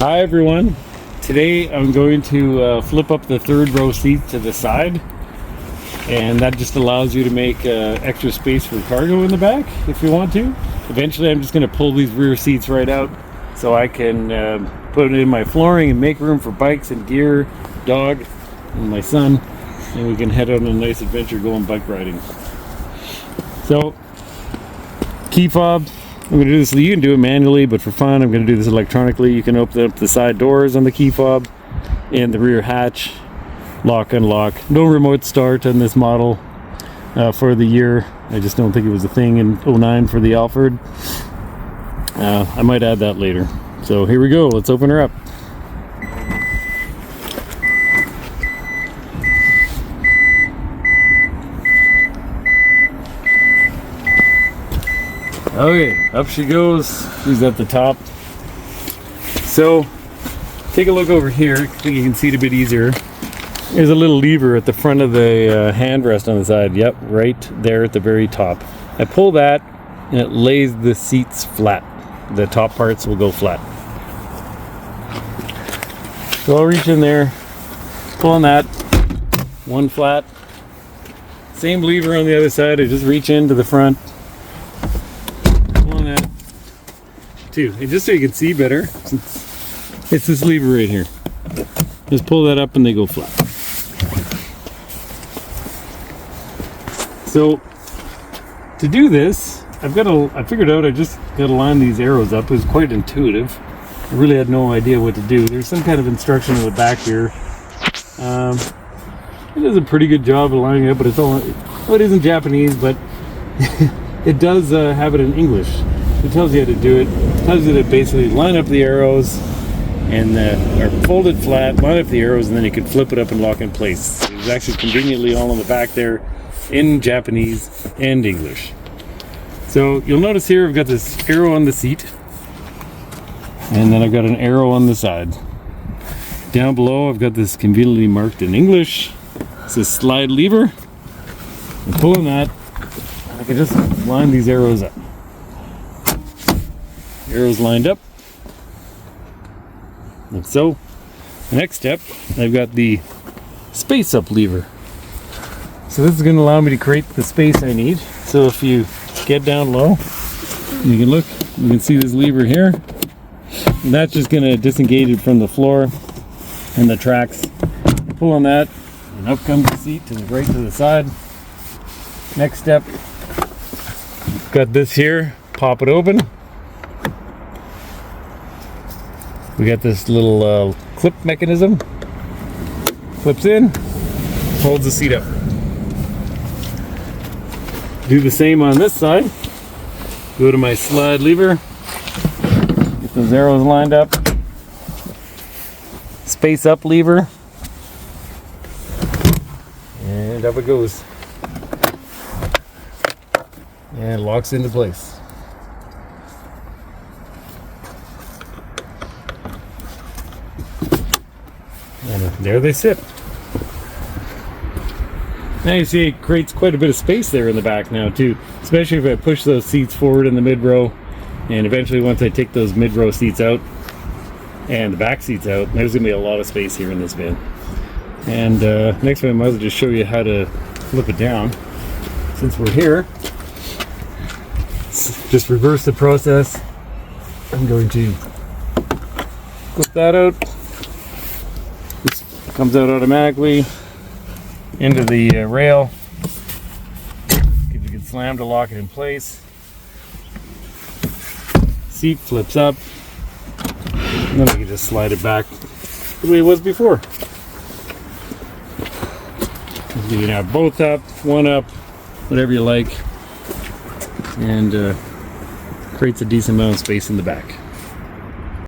Hi everyone. Today I'm going to flip up the third row seat to the side, and that just allows you to make extra space for cargo in the back if you want to. Eventually I'm just going to pull these rear seats right out so I can put it in my flooring and make room for bikes and gear, dog, and my son, and we can head on a nice adventure going bike riding. So, key fob. I'm going to do this, you can do it manually, but for fun I'm going to do this electronically. You can open up the side doors on the key fob and the rear hatch, lock, unlock. No remote start on this model for the year. I just don't think it was a thing in 09 for the Alphard. I might add that later. So here we go, let's open her up. Okay, up she goes. She's at the top. So, take a look over here. I think you can see it a bit easier. There's a little lever at the front of the handrest on the side. Yep, right there at the very top. I pull that and it lays the seats flat. The top parts will go flat. So I'll reach in there, pull on that, one flat. Same lever on the other side. I just reach into the front. Too. And just so you can see better, it's this lever right here. Just pull that up and they go flat. So to do this, I figured out I just got to line these arrows up. It was quite intuitive. I really had no idea what to do. There's some kind of instruction in the back here. It does a pretty good job of lining it up, but it is in Japanese, but it does have it in English. It tells you how to do it. It tells you to basically line up the arrows and or fold it flat, line up the arrows, and then you can flip it up and lock in place. It's actually conveniently all on the back there in Japanese and English. So you'll notice here I've got this arrow on the seat, and then I've got an arrow on the side. Down below I've got this conveniently marked in English. It's a slide lever. I'm pulling that, and I can just line these arrows up. Arrows lined up, like so. The next step, I've got the space up lever. So this is going to allow me to create the space I need. So if you get down low, you can look, you can see this lever here, and that's just going to disengage it from the floor and the tracks. Pull on that, and up comes the seat to the right to the side. Next step, got this here, pop it open. We got this little clip mechanism, clips in, holds the seat up. Do the same on this side. Go to my slide lever, get those arrows lined up, space up lever, and up it goes. And it locks into place. And there they sit. Now you see it creates quite a bit of space there in the back now too, especially if I push those seats forward in the mid-row, and eventually once I take those mid-row seats out and the back seats out, there's gonna be a lot of space here in this van. And next time I might as well just show you how to flip it down. Since we're here, let's just reverse the process. I'm going to flip that out. Comes out automatically into the rail. Gives you a good slam to lock it in place. Seat flips up, and then we can just slide it back the way it was before. You can have both up, one up, whatever you like, and creates a decent amount of space in the back.